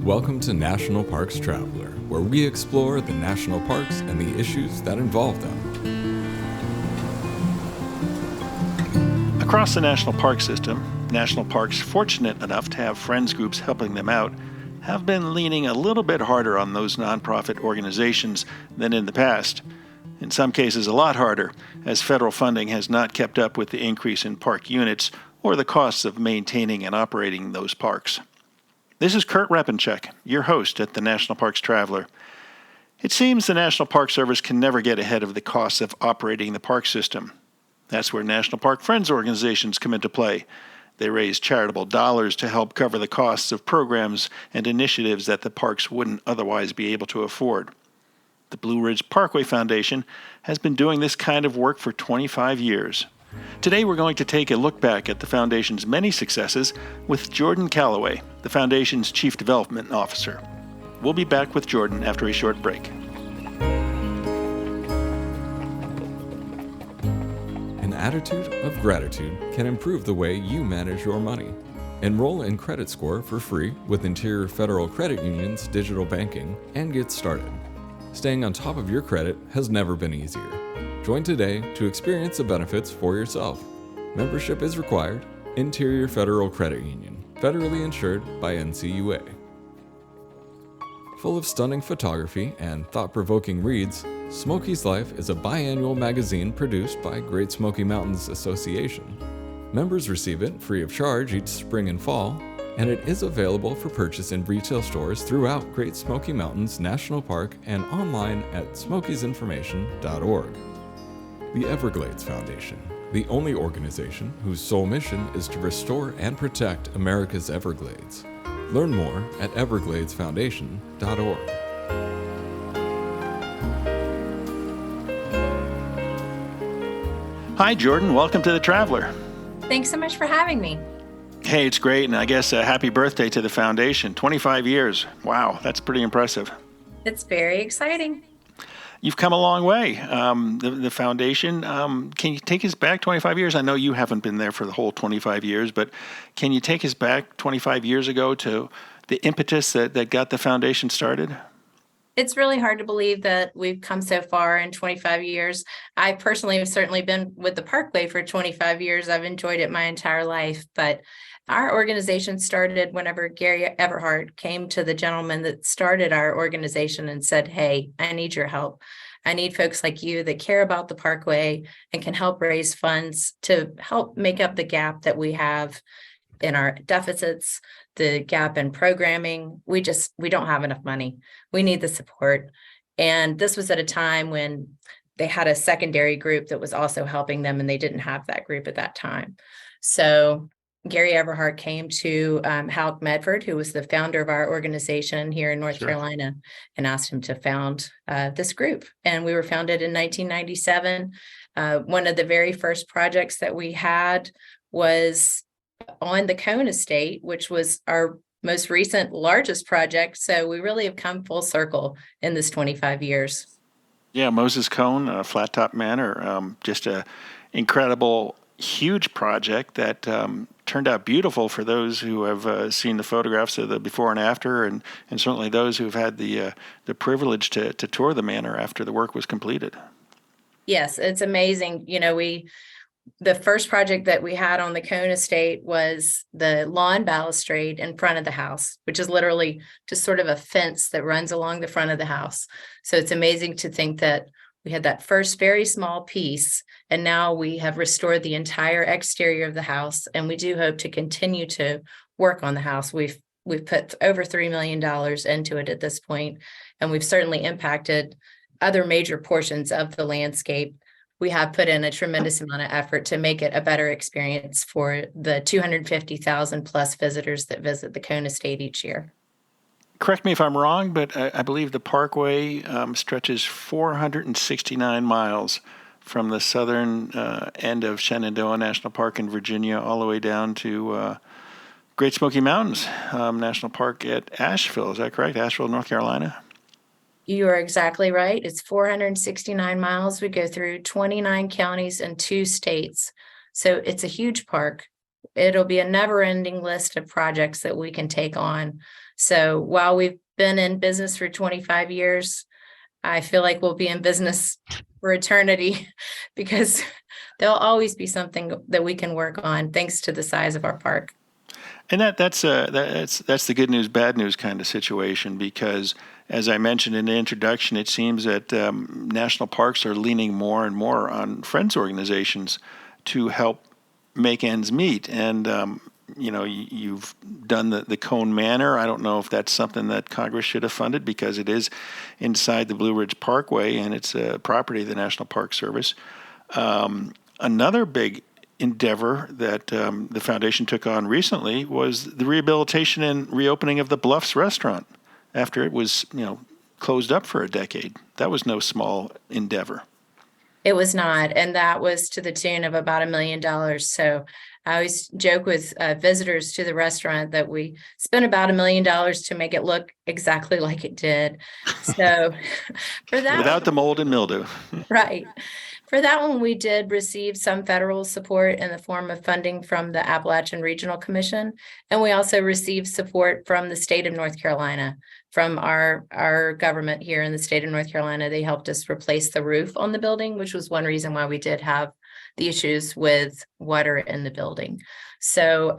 Welcome to National Parks Traveler, where we explore the national parks and the issues that involve them. Across the national park system, national parks fortunate enough to have friends groups helping them out have been leaning a little bit harder on those nonprofit organizations than in the past. In some cases, a lot harder, as federal funding has not kept up with the increase in park units or the costs of maintaining and operating those parks. This is Kurt Repenchek, your host at the National Parks Traveler. It seems the National Park Service can never get ahead of the costs of operating the park system. That's where National Park Friends organizations come into play. They raise charitable dollars to help cover the costs of programs and initiatives that the parks wouldn't otherwise be able to afford. The Blue Ridge Parkway Foundation has been doing this kind of work for 25 years. Today we're going to take a look back at the Foundation's many successes with Jordan Calaway, the Foundation's Chief Development Officer. We'll be back with Jordan after a short break. An attitude of gratitude can improve the way you manage your money. Enroll in Credit Score for free with Interior Federal Credit Union's digital banking and get started. Staying on top of your credit has never been easier. Join today to experience the benefits for yourself. Membership is required. Interior Federal Credit Union, federally insured by NCUA. Full of stunning photography and thought-provoking reads, Smoky's Life is a biannual magazine produced by Great Smoky Mountains Association. Members receive it free of charge each spring and fall, and it is available for purchase in retail stores throughout Great Smoky Mountains National Park and online at smokiesinformation.org. The Everglades Foundation, the only organization whose sole mission is to restore and protect America's Everglades. Learn more at evergladesfoundation.org. Hi, Jordan. Welcome to The Traveler. Thanks so much for having me. Hey, it's great, and I guess a happy birthday to the Foundation. 25 years. Wow, that's pretty impressive. It's very exciting. You've come a long way. The Foundation, can you take us back 25 years? I know you haven't been there for the whole 25 years, but can you take us back 25 years ago to the impetus that got the Foundation started? It's really hard to believe that we've come so far in 25 years. I personally have certainly been with the Parkway for 25 years. I've enjoyed it my entire life, but our organization started whenever Gary Everhart came to the gentleman that started our organization and said, hey, I need your help. I need folks like you that care about the Parkway and can help raise funds to help make up the gap that we have in our deficits, the gap in programming. We don't have enough money. We need the support. And this was at a time when they had a secondary group that was also helping them, and they didn't have that group at that time. So Gary Everhart came to Hal Medford, who was the founder of our organization here in North Carolina, and asked him to found this group. And we were founded in 1997. One of the very first projects that we had was on the Cone Estate, which was our most recent largest project. So we really have come full circle in this 25 years. Yeah, Moses Cone, Flat Top Manor, just a incredible, huge project that turned out beautiful for those who have seen the photographs of the before and after, and certainly those who've had the privilege to tour the manor after the work was completed. Yes, it's amazing. You know, the first project that we had on the Cone Estate was the lawn balustrade in front of the house, which is literally just sort of a fence that runs along the front of the house. So it's amazing to think that we had that first very small piece, and now we have restored the entire exterior of the house, and we do hope to continue to work on the house. We've put over $3 million into it at this point, and we've certainly impacted other major portions of the landscape. We have put in a tremendous amount of effort to make it a better experience for the 250,000 plus visitors that visit the Cone Estate each year. Correct me if I'm wrong, but I believe the Parkway stretches 469 miles from the southern end of Shenandoah National Park in Virginia all the way down to Great Smoky Mountains National Park at Asheville. Is that correct? Asheville, North Carolina? You are exactly right. It's 469 miles. We go through 29 counties and 2 states. So it's a huge park. it'll be a never-ending list of projects that we can take on. So while we've been in business for 25 years, I feel like we'll be in business for eternity because there'll always be something that we can work on thanks to the size of our park. And that's the good news, bad news kind of situation, because as I mentioned in the introduction, it seems that national parks are leaning more and more on friends organizations to help make ends meet. And you've done the Cone Manor. I don't know if that's something that Congress should have funded because it is inside the Blue Ridge Parkway and it's a property of the National Park Service. Another big endeavor that the foundation took on recently was the rehabilitation and reopening of the Bluffs restaurant after it was, closed up for a decade. That was no small endeavor. It was not, and that was to the tune of about $1 million. So I always joke with visitors to the restaurant that we spent about $1 million to make it look exactly like it did. So for that, without the mold and mildew. right. For that one, we did receive some federal support in the form of funding from the Appalachian Regional Commission. And we also received support from the state of North Carolina, from our government here in the state of North Carolina. They helped us replace the roof on the building, which was one reason why we did have the issues with water in the building. So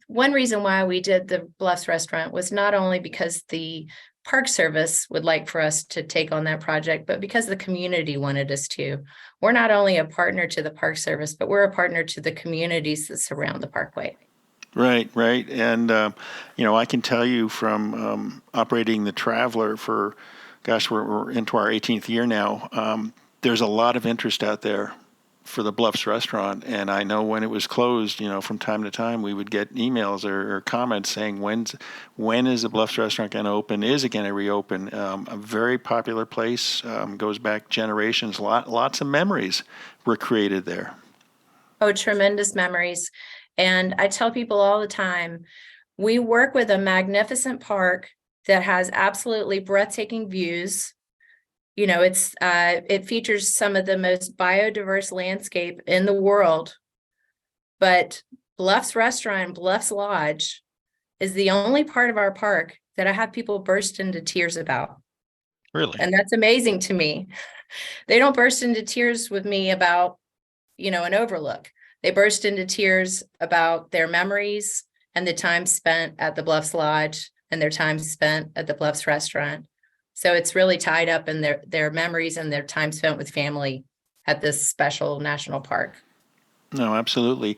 one reason why we did the Bluffs restaurant was not only because the Park Service would like for us to take on that project, but because the community wanted us to. We're not only a partner to the Park Service, but we're a partner to the communities that surround the Parkway. Right. And, I can tell you from operating the Traveler for, we're into our 18th year now, there's a lot of interest out there for the Bluffs restaurant. And I know when it was closed, from time to time, we would get emails or comments saying, when is the Bluffs restaurant going to open? Is it going to reopen? A very popular place, goes back generations. Lots of memories were created there. Oh, tremendous memories. And I tell people all the time, we work with a magnificent park that has absolutely breathtaking views. It features some of the most biodiverse landscape in the world, but Bluffs Restaurant, Bluffs Lodge is the only part of our park that I have people burst into tears about. Really? And that's amazing to me. They don't burst into tears with me about, an overlook. They burst into tears about their memories and the time spent at the Bluffs Lodge and their time spent at the Bluffs Restaurant. So it's really tied up in their memories and their time spent with family at this special national park. No, absolutely.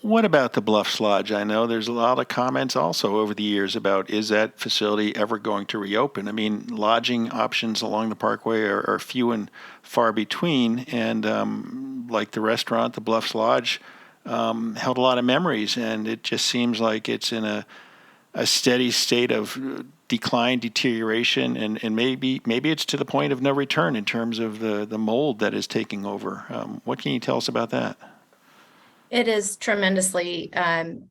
What about the Bluffs Lodge? I know there's a lot of comments also over the years about, is that facility ever going to reopen? I mean, lodging options along the Parkway are few and far between. And like the restaurant, the Bluffs Lodge held a lot of memories. And it just seems like it's in a steady state of decline, deterioration, and maybe it's to the point of no return in terms of the mold that is taking over. What can you tell us about that? It is tremendously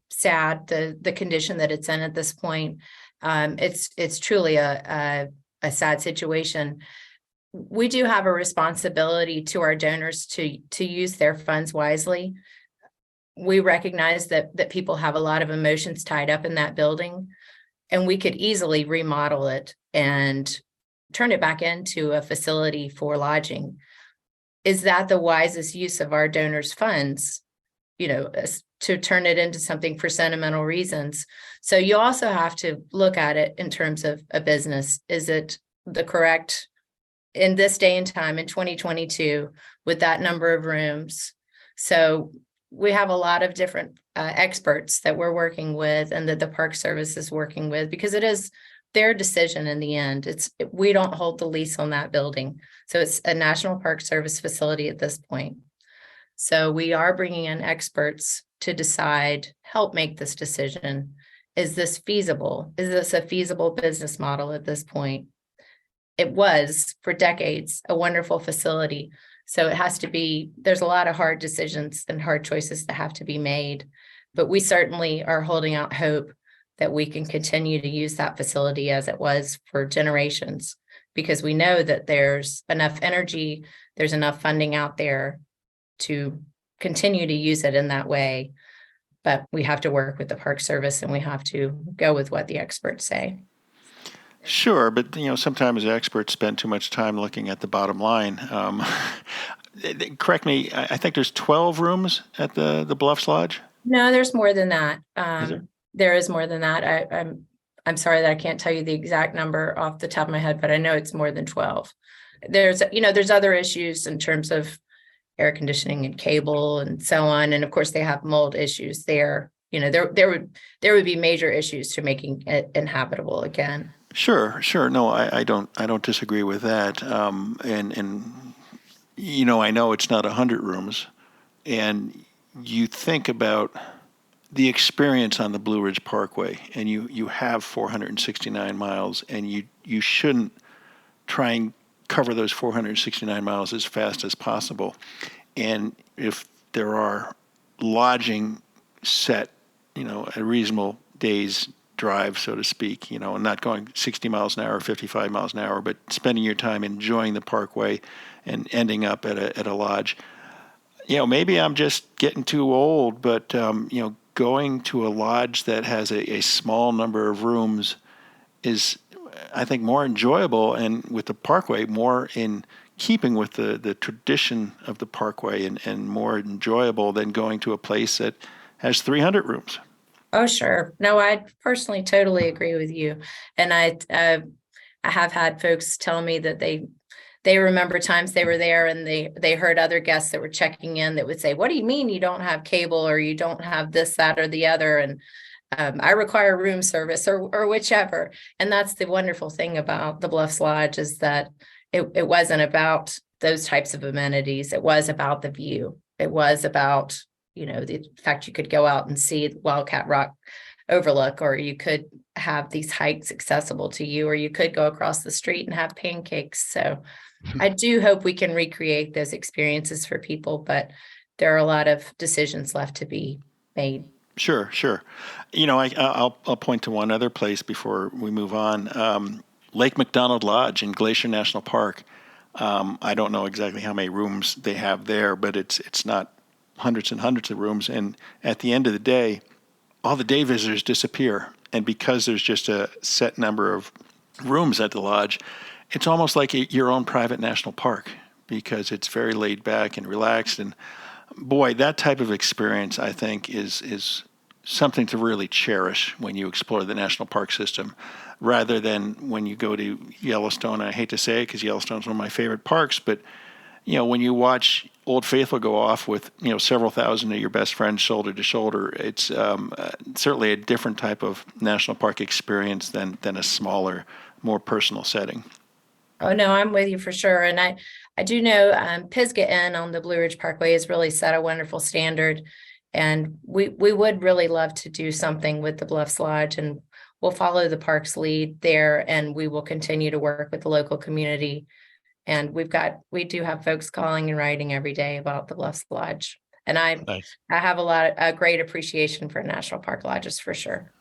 sad, the condition that it's in at this point. It's truly a sad situation. We do have a responsibility to our donors to use their funds wisely. We recognize that people have a lot of emotions tied up in that building, and we could easily remodel it and turn it back into a facility for lodging. Is that the wisest use of our donors' funds? To turn it into something for sentimental reasons. So you also have to look at it in terms of a business. Is it the correct, in this day and time, in 2022, with that number of rooms? So we have a lot of different experts that we're working with and that the Park Service is working with, because it is their decision in the end. We don't hold the lease on that building. So it's a National Park Service facility at this point. So we are bringing in experts to help make this decision. Is this feasible? Is this a feasible business model at this point? It was for decades a wonderful facility. So it has to be, there's a lot of hard decisions and hard choices that have to be made. But we certainly are holding out hope that we can continue to use that facility as it was for generations, because we know that there's enough energy, there's enough funding out there to continue to use it in that way. But we have to work with the Park Service and we have to go with what the experts say. Sure, but sometimes experts spend too much time looking at the bottom line. Correct me. I think there's 12 rooms at the Bluffs Lodge. No, there's more than that. Is there? There is more than that. I'm sorry that I can't tell you the exact number off the top of my head, but I know it's more than 12. There's other issues in terms of air conditioning and cable and so on, and of course they have mold issues there. There would be major issues to making it inhabitable again. Sure. No, I don't disagree with that. And I know it's not 100 rooms, and you think about the experience on the Blue Ridge Parkway, and you have 469 miles, and you shouldn't try and cover those 469 miles as fast as possible. And if there are lodging set, a reasonable day's drive, so to speak, and not going 60 miles an hour, 55 miles an hour, but spending your time enjoying the parkway and ending up at a lodge. Maybe I'm just getting too old, but, going to a lodge that has a small number of rooms is, I think, more enjoyable, and with the parkway, more in keeping with the tradition of the parkway and more enjoyable than going to a place that has 300 rooms. Oh, sure. No, I personally totally agree with you. And I have had folks tell me that they remember times they were there and they heard other guests that were checking in that would say, "What do you mean you don't have cable, or you don't have this, that, or the other? And I require room service," or whichever. And that's the wonderful thing about the Bluffs Lodge, is that it wasn't about those types of amenities. It was about the view. It was about, the fact you could go out and see Wildcat Rock overlook, or you could have these hikes accessible to you, or you could go across the street and have pancakes. So I do hope we can recreate those experiences for people, but there are a lot of decisions left to be made. Sure. I'll point to one other place before we move on. Lake McDonald Lodge in Glacier National Park. I don't know exactly how many rooms they have there, but it's not hundreds and hundreds of rooms. And at the end of the day, all the day visitors disappear. And because there's just a set number of rooms at the lodge, it's almost like your own private national park, because it's very laid back and relaxed. And boy, that type of experience, I think, is something to really cherish when you explore the national park system, rather than when you go to Yellowstone. I hate to say it, because Yellowstone's one of my favorite parks, but when you watch Old Faithful go off with several thousand of your best friends shoulder to shoulder, it's certainly a different type of national park experience than a smaller, more personal setting. Oh, no, I'm with you for sure. And I do know Pisgah Inn on the Blue Ridge Parkway has really set a wonderful standard. And we would really love to do something with the Bluffs Lodge, and we'll follow the park's lead there, and we will continue to work with the local community. And we do have folks calling and writing every day about the Bluffs Lodge. And Nice. I have a great appreciation for national park lodges for sure.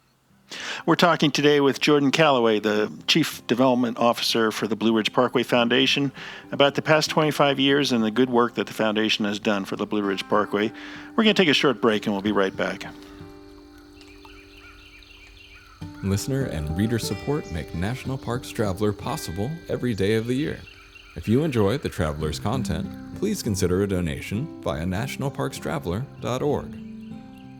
We're talking today with Jordan Calaway, the Chief Development Officer for the Blue Ridge Parkway Foundation, about the past 25 years and the good work that the foundation has done for the Blue Ridge Parkway. We're going to take a short break, and we'll be right back. Listener and reader support make National Parks Traveler possible every day of the year. If you enjoy the Traveler's content, please consider a donation via nationalparkstraveler.org.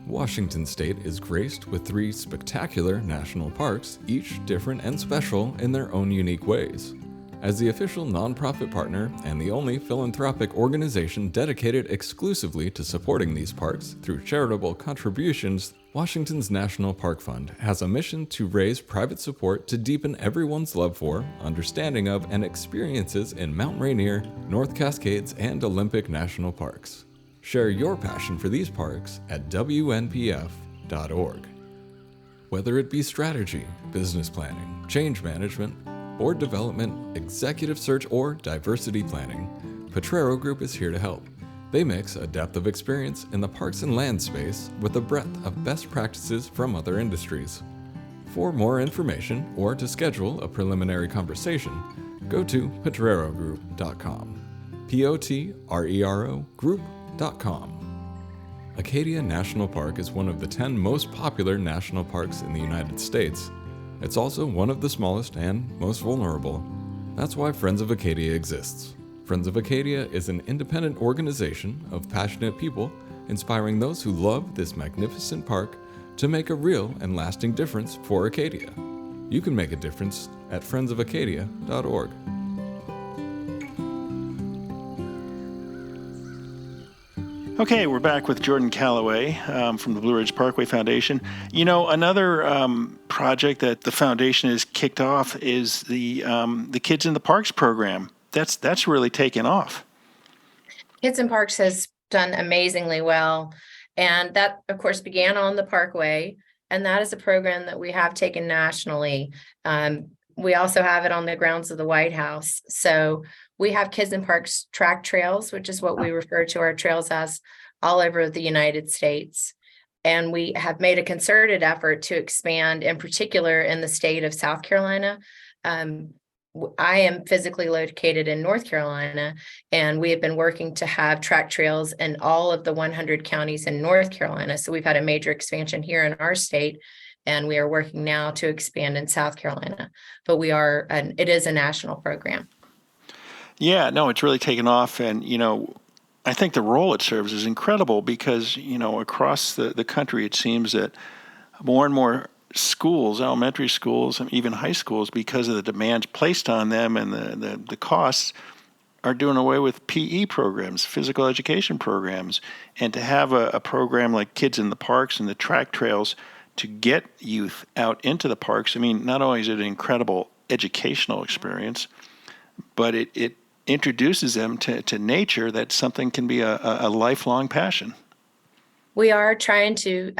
Washington State is graced with 3 spectacular national parks, each different and special in their own unique ways. As the official nonprofit partner and the only philanthropic organization dedicated exclusively to supporting these parks through charitable contributions, Washington's National Park Fund has a mission to raise private support to deepen everyone's love for, understanding of, and experiences in Mount Rainier, North Cascades, and Olympic National Parks. Share your passion for these parks at WNPF.org. Whether it be strategy, business planning, change management, board development, executive search, or diversity planning, Potrero Group is here to help. They mix a depth of experience in the parks and land space with a breadth of best practices from other industries. For more information or to schedule a preliminary conversation, go to potrerogroup.com. Potrero Group.com. Acadia National Park is one of the 10 most popular national parks in the United States. It's also one of the smallest and most vulnerable. That's why Friends of Acadia exists. Friends of Acadia is an independent organization of passionate people inspiring those who love this magnificent park to make a real and lasting difference for Acadia. You can make a difference at friendsofacadia.org. Okay, we're back with Jordan Calaway from the Blue Ridge Parkway Foundation. You know, another project that the foundation has kicked off is the Kids in the Parks program. That's really taken off. Kids in Parks has done amazingly well. And that, of course, began on the Parkway. And that is a program that we have taken nationally. We also have it on the grounds of the White House. So we have Kids in Parks track trails, which is what we refer to our trails as, all over the United States. And we have made a concerted effort to expand, in particular in the state of South Carolina. I am physically located in North Carolina, and we have been working to have track trails in all of the 100 counties in North Carolina. So we've had a major expansion here in our state, and we are working now to expand in South Carolina. But it is a national program. Yeah, no, it's really taken off. And, you know, I think the role it serves is incredible because, you know, across the country, it seems that more and more schools, elementary schools, and even high schools, because of the demands placed on them and the costs, are doing away with PE programs, physical education programs. And to have a program like Kids in the Parks and the track trails to get youth out into the parks, I mean, not only is it an incredible educational experience, but it introduces them to nature. That something can be a lifelong passion. We are trying to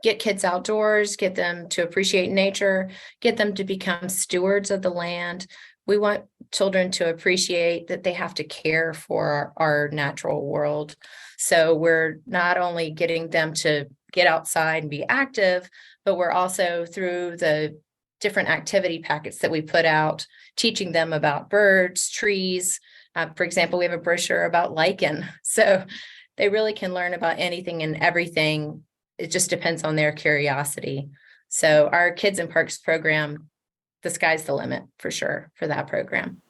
get kids outdoors, get them to appreciate nature, get them to become stewards of the land. We want children to appreciate that they have to care for our natural world. So we're not only getting them to get outside and be active, but we're also, through the different activity packets that we put out, teaching them about birds, trees. For example, we have a brochure about lichen. So they really can learn about anything and everything. It just depends on their curiosity. So our Kids in Parks program, the sky's the limit for sure for that program.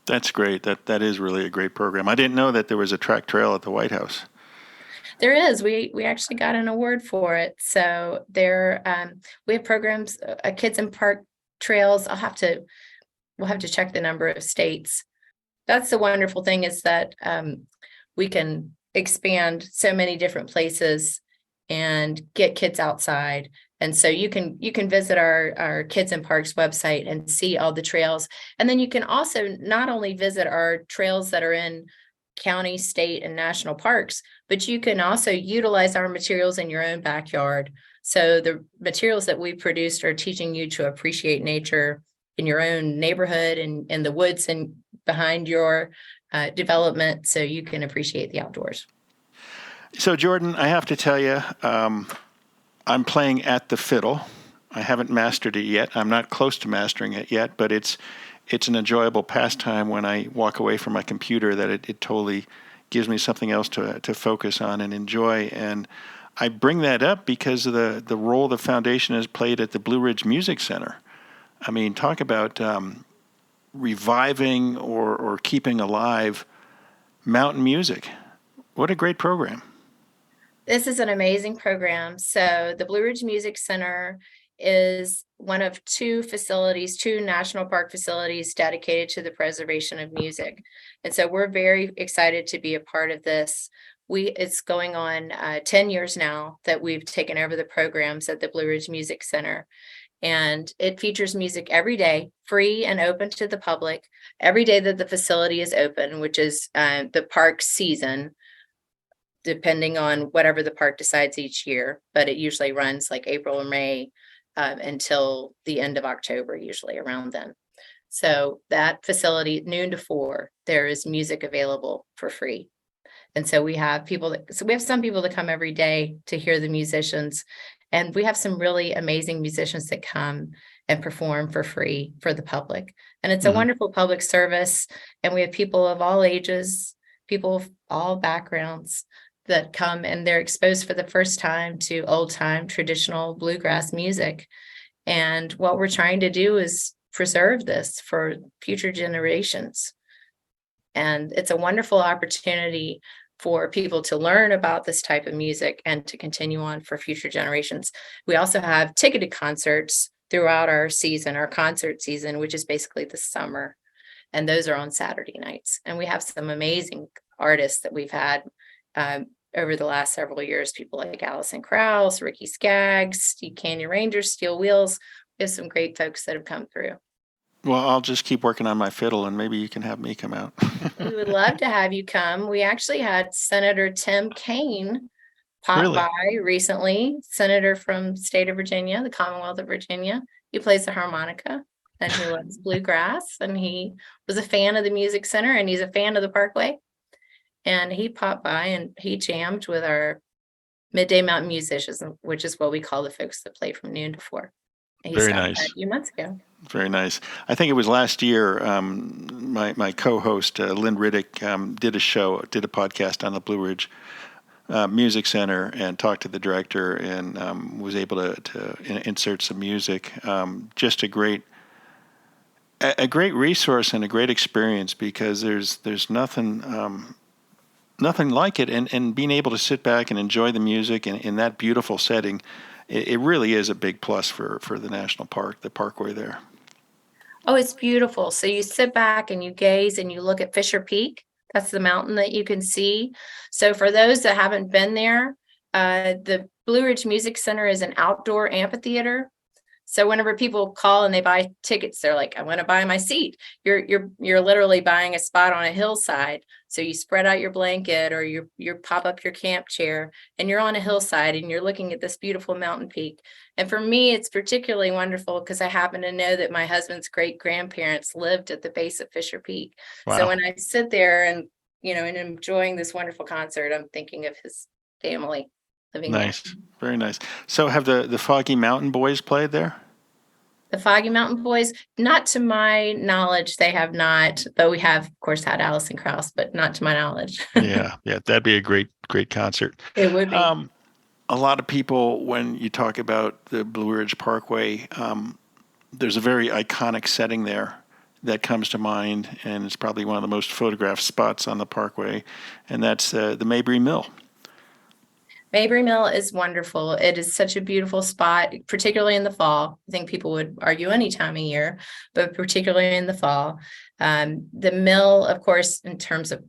That's great. That is really a great program. I didn't know that there was a track trail at the White House. There is. We actually got an award for it. So we have programs, Kids in Park trails. We'll have to check the number of states. That's the wonderful thing, is that we can expand so many different places and get kids outside. And so you can visit our Kids in Parks website and see all the trails. And then you can also not only visit our trails that are in county, state, and national parks, but you can also utilize our materials in your own backyard. So the materials that we produced are teaching you to appreciate nature in your own neighborhood and in the woods and behind your development, so you can appreciate the outdoors. So, Jordan, I have to tell you, I'm playing at the fiddle. I haven't mastered it yet. I'm not close to mastering it yet, but it's an enjoyable pastime when I walk away from my computer, that it totally gives me something else to focus on and enjoy. And I bring that up because of the role the foundation has played at the Blue Ridge Music Center. I mean, talk about reviving or keeping alive mountain music. What a great program. This is an amazing program. So the Blue Ridge Music Center is one of two national park facilities dedicated to the preservation of music. And so we're very excited to be a part of this. It's going on 10 years now that we've taken over the programs at the Blue Ridge Music Center. And it features music every day, free and open to the public, every day that the facility is open, which is the park season, depending on whatever the park decides each year. But it usually runs like April or May until the end of October, usually around then. So that facility, noon to 4, there is music available for free. And so we have some people that come every day to hear the musicians. And we have some really amazing musicians that come and perform for free for the public. And it's a wonderful public service. And we have people of all ages, people of all backgrounds. that come and they're exposed for the first time to old time traditional bluegrass music. And what we're trying to do is preserve this for future generations. And it's a wonderful opportunity for people to learn about this type of music and to continue on for future generations. We also have ticketed concerts throughout our season, our concert season, which is basically the summer. And those are on Saturday nights. And we have some amazing artists that we've had over the last several years, people like Allison Krauss, Ricky Skaggs, Steve Canyon Rangers, Steel Wheels. We have some great folks that have come through. Well, I'll just keep working on my fiddle, and maybe you can have me come out. We would love to have you come. We actually had Senator Tim Kaine pop by recently, senator from the state of Virginia, the Commonwealth of Virginia. He plays the harmonica and he loves bluegrass, and he was a fan of the Music Center, and he's a fan of the Parkway. And he popped by and he jammed with our Midday Mountain musicians, which is what we call the folks that play from noon to 4. Very nice. A few months ago. Very nice. I think it was last year. My co-host Lynn Riddick did a podcast on the Blue Ridge Music Center and talked to the director and was able to insert some music. Just a great resource and a great experience, because there's nothing like it, and being able to sit back and enjoy the music in that beautiful setting. It really is a big plus for the national park, the Parkway there. Oh, it's beautiful. So you sit back and you gaze and you look at Fisher Peak. That's the mountain that you can see. So for those that haven't been there, the Blue Ridge Music Center is an outdoor amphitheater. So whenever people call and they buy tickets, they're like, I want to buy my seat. You're literally buying a spot on a hillside. So you spread out your blanket or you pop up your camp chair and you're on a hillside and you're looking at this beautiful mountain peak. And for me, it's particularly wonderful because I happen to know that my husband's great grandparents lived at the base of Fisher Peak. Wow. So when I sit there and enjoying this wonderful concert, I'm thinking of his family. Nice. There. Very nice. So have the Foggy Mountain Boys played there? The Foggy Mountain Boys, not to my knowledge, they have not, though we have, of course, had Allison Krauss, but not to my knowledge. Yeah, that'd be a great concert. It would be. A lot of people, when you talk about the Blue Ridge Parkway, there's a very iconic setting there that comes to mind, and it's probably one of the most photographed spots on the Parkway, and that's the Mabry Mill. Mabry Mill is wonderful. It is such a beautiful spot, particularly in the fall. I think people would argue any time of year, but particularly in the fall. The mill, of course, in terms of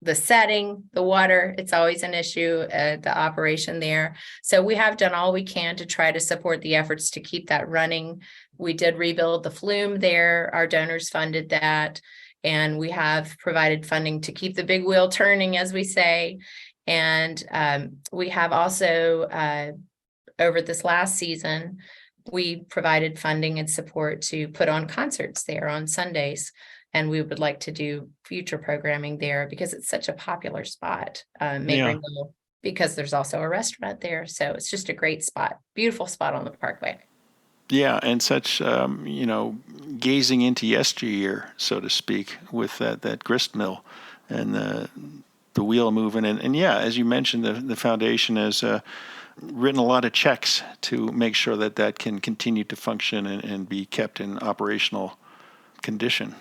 the setting, the water, it's always an issue, the operation there. So we have done all we can to try to support the efforts to keep that running. We did rebuild the flume there. Our donors funded that. And we have provided funding to keep the big wheel turning, as we say. And we have also, over this last season, we provided funding and support to put on concerts there on Sundays. And we would like to do future programming there because it's such a popular spot, Mabry Mill, because there's also a restaurant there. So it's just a great spot, beautiful spot on the Parkway. Yeah, and such, gazing into yesteryear, so to speak, with that grist mill and the wheel moving. And yeah, as you mentioned, the foundation has written a lot of checks to make sure that can continue to function and be kept in operational condition.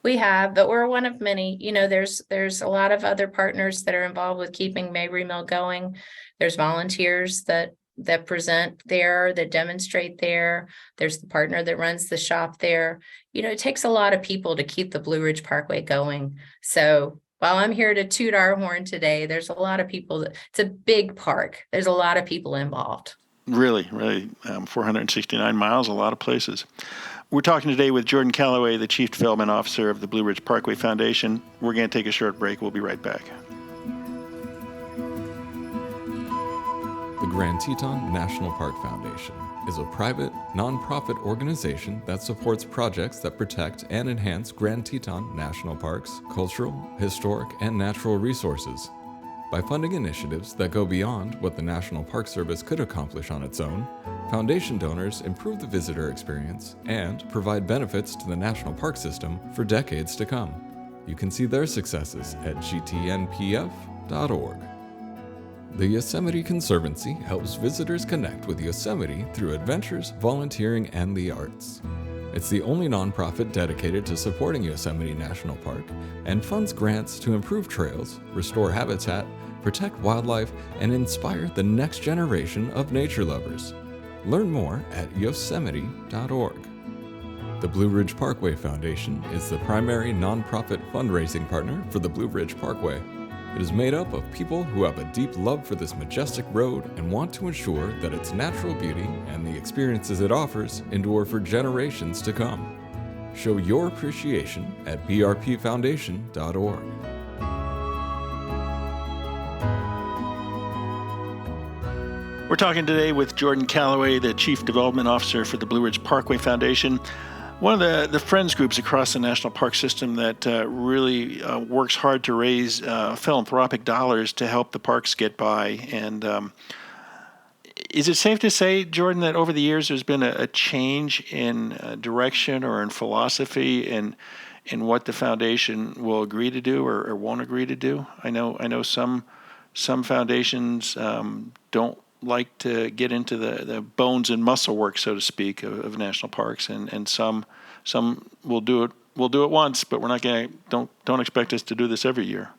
We have, but we're one of many. There's a lot of other partners that are involved with keeping Mabry Mill going. There's volunteers that present there, that demonstrate there. There's the partner that runs the shop there. It takes a lot of people to keep the Blue Ridge Parkway going. So while I'm here to toot our horn today, there's a lot of people. It's a big park. There's a lot of people involved. Really, 469 miles, a lot of places. We're talking today with Jordan Calaway, the Chief Development Officer of the Blue Ridge Parkway Foundation. We're going to take a short break. We'll be right back. The Grand Teton National Park Foundation is a private, nonprofit organization that supports projects that protect and enhance Grand Teton National Park's cultural, historic, and natural resources. By funding initiatives that go beyond what the National Park Service could accomplish on its own, Foundation donors improve the visitor experience and provide benefits to the National Park System for decades to come. You can see their successes at gtnpf.org. The Yosemite Conservancy helps visitors connect with Yosemite through adventures, volunteering, and the arts. It's the only nonprofit dedicated to supporting Yosemite National Park and funds grants to improve trails, restore habitat, protect wildlife, and inspire the next generation of nature lovers. Learn more at yosemite.org. The Blue Ridge Parkway Foundation is the primary nonprofit fundraising partner for the Blue Ridge Parkway. It is made up of people who have a deep love for this majestic road and want to ensure that its natural beauty and the experiences it offers endure for generations to come. Show your appreciation at brpfoundation.org. We're talking today with Jordan Calaway, the Chief Development Officer for the Blue Ridge Parkway Foundation, one of the friends groups across the national park system that really works hard to raise philanthropic dollars to help the parks get by. And is it safe to say, Jordan, that over the years there's been a change in direction or in philosophy in what the foundation will agree to do or won't agree to do? I know some foundations don't like to get into the bones and muscle work, so to speak, of national parks, and some will do it. We'll do it once, but we're not going to. Don't expect us to do this every year.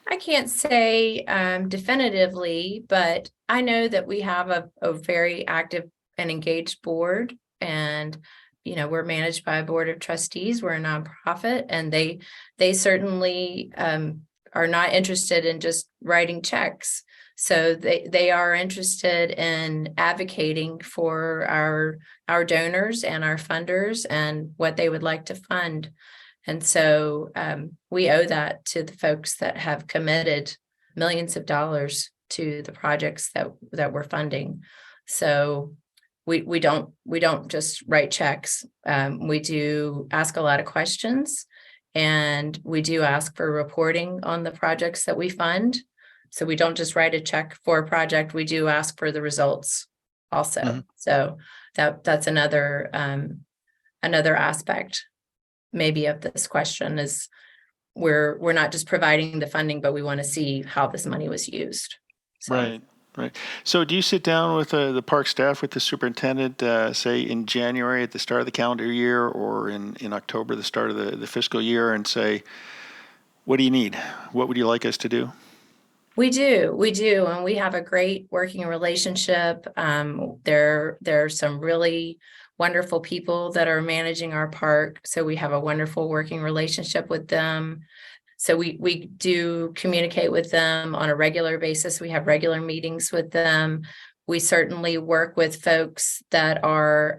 I can't say definitively, but I know that we have a very active and engaged board, and we're managed by a board of trustees. We're a nonprofit, and they certainly are not interested in just writing checks. So they are interested in advocating for our donors and our funders and what they would like to fund. And so we owe that to the folks that have committed millions of dollars to the projects that we're funding. So we don't just write checks. We do ask a lot of questions, and we do ask for reporting on the projects that we fund. So we don't just write a check for a project, we do ask for the results also. Mm-hmm. So that's another aspect maybe of this question is we're not just providing the funding, but we want to see how this money was used. So. Right. So do you sit down with the park staff, with the superintendent, say in January at the start of the calendar year, or in October, the start of the fiscal year, and say, what do you need? What would you like us to do? We do, and we have a great working relationship. There are some really wonderful people that are managing our park, so we have a wonderful working relationship with them. So we do communicate with them on a regular basis. We have regular meetings with them. We certainly work with folks that are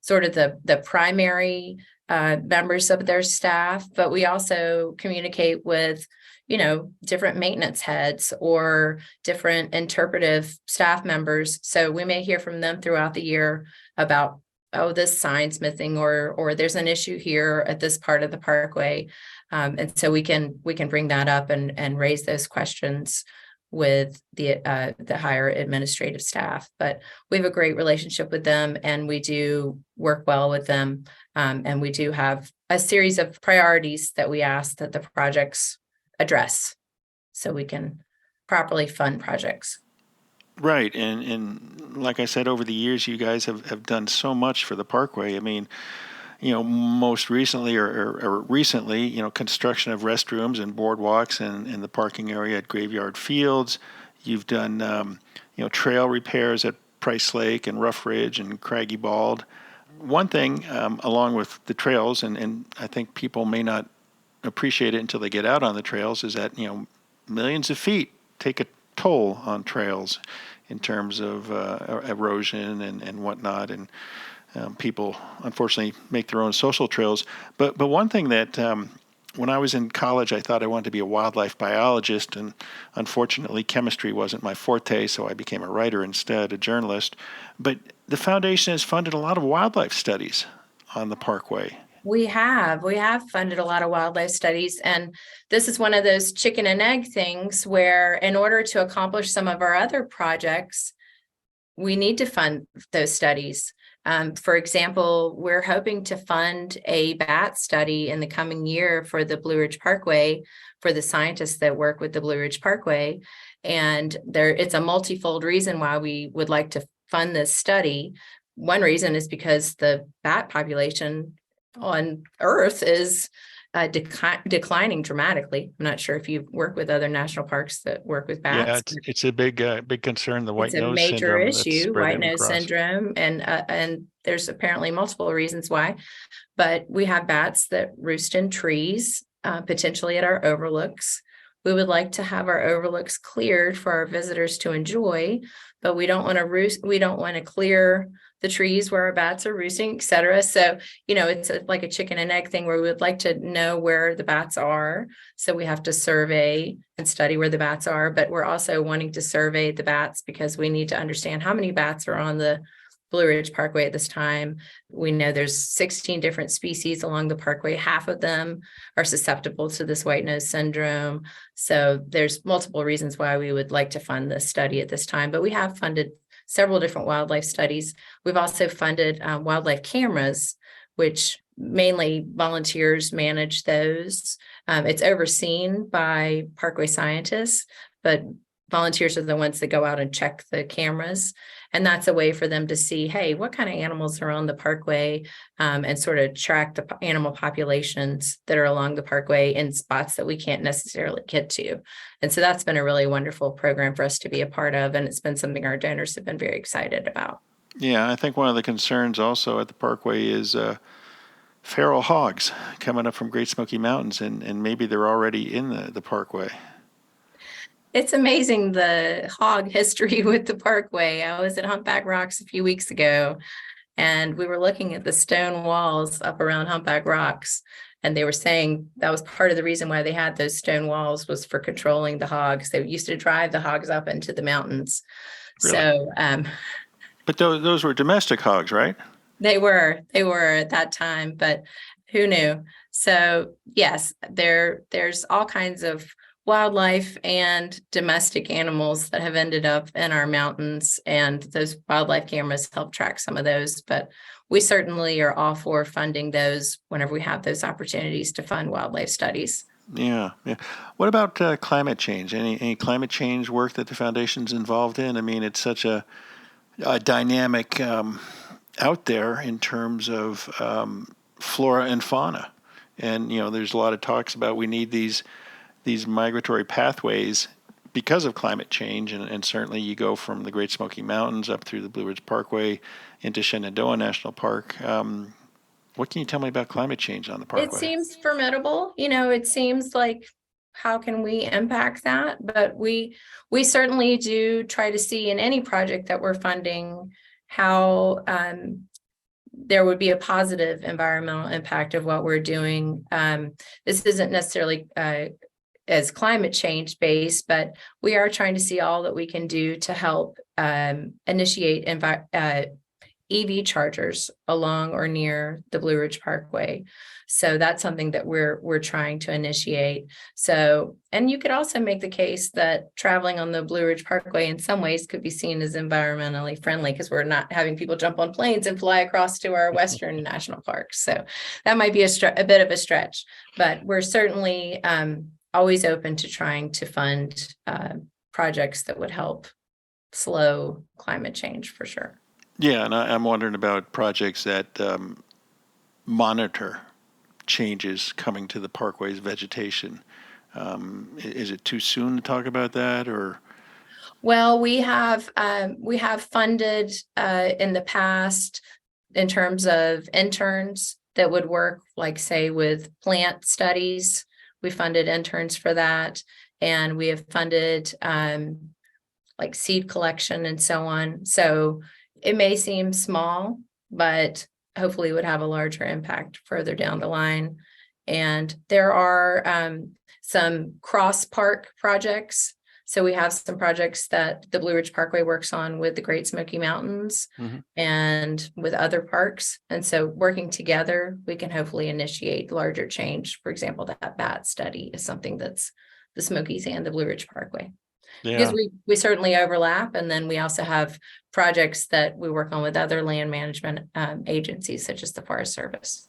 sort of the primary members of their staff, but we also communicate with different maintenance heads or different interpretive staff members. So we may hear from them throughout the year about, this sign's missing, or there's an issue here at this part of the parkway. And so we can bring that up and raise those questions with the higher administrative staff. But we have a great relationship with them, and we do work well with them. And we do have a series of priorities that we ask that the projects address so we can properly fund projects. Right. And like I said, over the years, you guys have done so much for the parkway. I mean, most recently or recently, construction of restrooms and boardwalks and the parking area at Graveyard Fields. You've done, trail repairs at Price Lake and Rough Ridge and Craggy Bald. One thing, along with the trails, and I think people may not appreciate it until they get out on the trails, is that millions of feet take a toll on trails in terms of erosion and whatnot, and people unfortunately make their own social trails. But one thing that when I was in college, I thought I wanted to be a wildlife biologist, and unfortunately chemistry wasn't my forte, so I became a writer instead, a journalist. But the foundation has funded a lot of wildlife studies on the parkway. We have funded a lot of wildlife studies, and this is one of those chicken and egg things where in order to accomplish some of our other projects, we need to fund those studies. For example, we're hoping to fund a bat study in the coming year for the Blue Ridge Parkway, for the scientists that work with the Blue Ridge Parkway. And it's a multifold reason why we would like to fund this study. One reason is because the bat population on Earth is declining dramatically. I'm not sure if you work with other national parks that work with Yeah, bats. it's a big concern, the white It's a nose major syndrome that's issue, white spreading nose across. syndrome, and there's apparently multiple reasons why. But we have bats that roost in trees, potentially at our overlooks. We would like to have our overlooks cleared for our visitors to enjoy, but we don't want to roost. We don't want to clear the trees where our bats are roosting, et cetera. So, it's like a chicken and egg thing where we would like to know where the bats are. So we have to survey and study where the bats are, but we're also wanting to survey the bats because we need to understand how many bats are on the Blue Ridge Parkway at this time. We know there's 16 different species along the parkway. Half of them are susceptible to this white nose syndrome. So there's multiple reasons why we would like to fund this study at this time, but we have funded several different wildlife studies. We've also funded wildlife cameras, which mainly volunteers manage those. It's overseen by parkway scientists, but volunteers are the ones that go out and check the cameras. And that's a way for them to see, hey, what kind of animals are on the parkway, and sort of track the animal populations that are along the parkway in spots that we can't necessarily get to. And so that's been a really wonderful program for us to be a part of. And it's been something our donors have been very excited about. Yeah, I think one of the concerns also at the parkway is feral hogs coming up from Great Smoky Mountains, and maybe they're already in the parkway. It's amazing the hog history with the parkway. I was at Humpback Rocks a few weeks ago, and we were looking at the stone walls up around Humpback Rocks, and they were saying that was part of the reason why they had those stone walls was for controlling the hogs. They used to drive the hogs up into the mountains. Really? So, but those were domestic hogs, right? They were at that time, but who knew? So yes, there's all kinds of wildlife and domestic animals that have ended up in our mountains, and those wildlife cameras help track some of those. But we certainly are all for funding those whenever we have those opportunities to fund wildlife studies. Yeah. What about climate change? Any climate change work that the foundation's involved in? I mean, it's such a dynamic out there in terms of flora and fauna, and there's a lot of talks about we need these migratory pathways because of climate change, and certainly you go from the Great Smoky Mountains up through the Blue Ridge Parkway into Shenandoah National Park. What can you tell me about climate change on the parkway? It seems formidable. It seems like, how can we impact that? But we certainly do try to see in any project that we're funding how there would be a positive environmental impact of what we're doing. This isn't necessarily as climate change based, but we are trying to see all that we can do to help initiate EV chargers along or near the Blue Ridge Parkway. So that's something that we're trying to initiate. So, and you could also make the case that traveling on the Blue Ridge Parkway in some ways could be seen as environmentally friendly because we're not having people jump on planes and fly across to our Western national parks. So that might be a bit of a stretch, but we're certainly always open to trying to fund projects that would help slow climate change for sure. Yeah, and I'm wondering about projects that monitor changes coming to the parkway's vegetation. Is it too soon to talk about that, or? Well, we have funded in the past in terms of interns that would work, like say with plant studies. We funded interns for that, and we have funded like seed collection and so on. So it may seem small, but hopefully would have a larger impact further down the line. And there are some cross-park projects. So we have some projects that the Blue Ridge Parkway works on with the Great Smoky Mountains and with other parks. And so working together, we can hopefully initiate larger change. For example, that bat study is something that's the Smokies and the Blue Ridge Parkway. Because Yeah. we certainly overlap, and then we also have projects that we work on with other land management agencies, such as the Forest Service.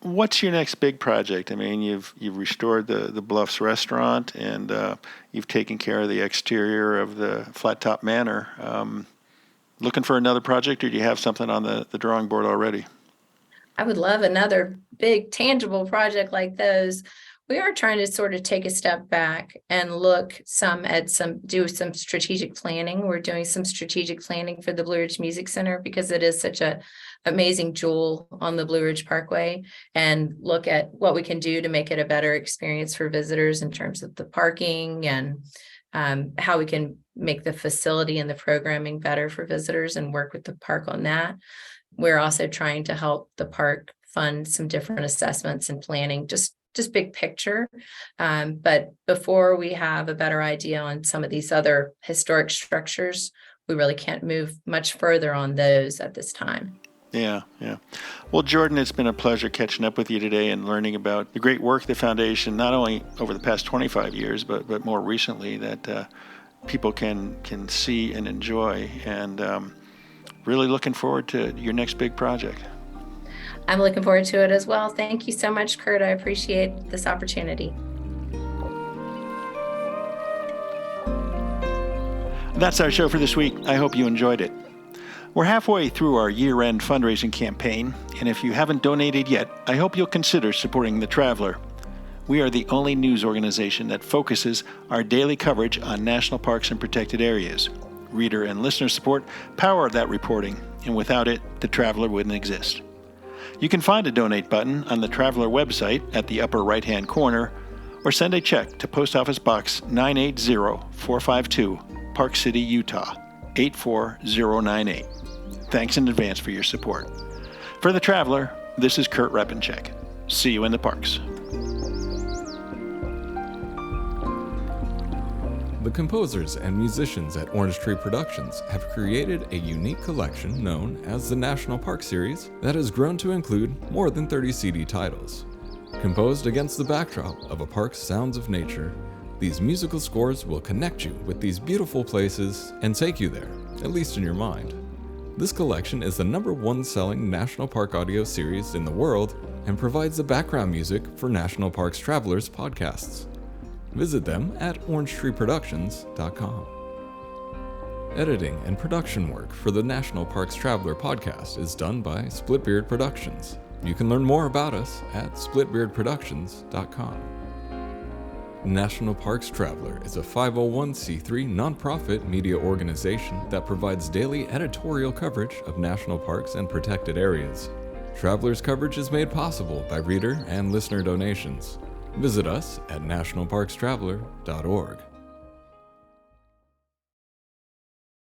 What's your next big project? I mean, you've restored the Bluffs restaurant, and you've taken care of the exterior of the Flat Top Manor. Looking for another project, or do you have something on the drawing board already? I would love another big tangible project like those. We are trying to sort of take a step back and do some strategic planning. We're doing some strategic planning for the Blue Ridge Music Center because it is such a amazing jewel on the Blue Ridge Parkway, and look at what we can do to make it a better experience for visitors in terms of the parking and how we can make the facility and the programming better for visitors and work with the park on that. We're also trying to help the park fund some different assessments and planning, just big picture. But before we have a better idea on some of these other historic structures, we really can't move much further on those at this time. Yeah, yeah. Well, Jordan, it's been a pleasure catching up with you today and learning about the great work the foundation, not only over the past 25 years, but more recently, that people can see and enjoy. And really looking forward to your next big project. I'm looking forward to it as well. Thank you so much, Kurt. I appreciate this opportunity. That's our show for this week. I hope you enjoyed it. We're halfway through our year-end fundraising campaign, and if you haven't donated yet, I hope you'll consider supporting The Traveler. We are the only news organization that focuses our daily coverage on national parks and protected areas. Reader and listener support power that reporting, and without it, The Traveler wouldn't exist. You can find a donate button on the Traveler website at the upper right-hand corner, or send a check to Post Office Box 980452, Park City, Utah, 84098. Thanks in advance for your support. For The Traveler, this is Kurt Repenchek. See you in the parks. The composers and musicians at Orange Tree Productions have created a unique collection known as the National Park Series that has grown to include more than 30 CD titles. Composed against the backdrop of a park's sounds of nature, these musical scores will connect you with these beautiful places and take you there, at least in your mind. This collection is the #1 selling National Park audio series in the world and provides the background music for National Parks Travelers podcasts. Visit them at orangetreeproductions.com. Editing and production work for the National Parks Traveler podcast is done by Splitbeard Productions. You can learn more about us at splitbeardproductions.com. National Parks Traveler is a 501c3 nonprofit media organization that provides daily editorial coverage of national parks and protected areas. Traveler's coverage is made possible by reader and listener donations. Visit us at nationalparkstraveler.org.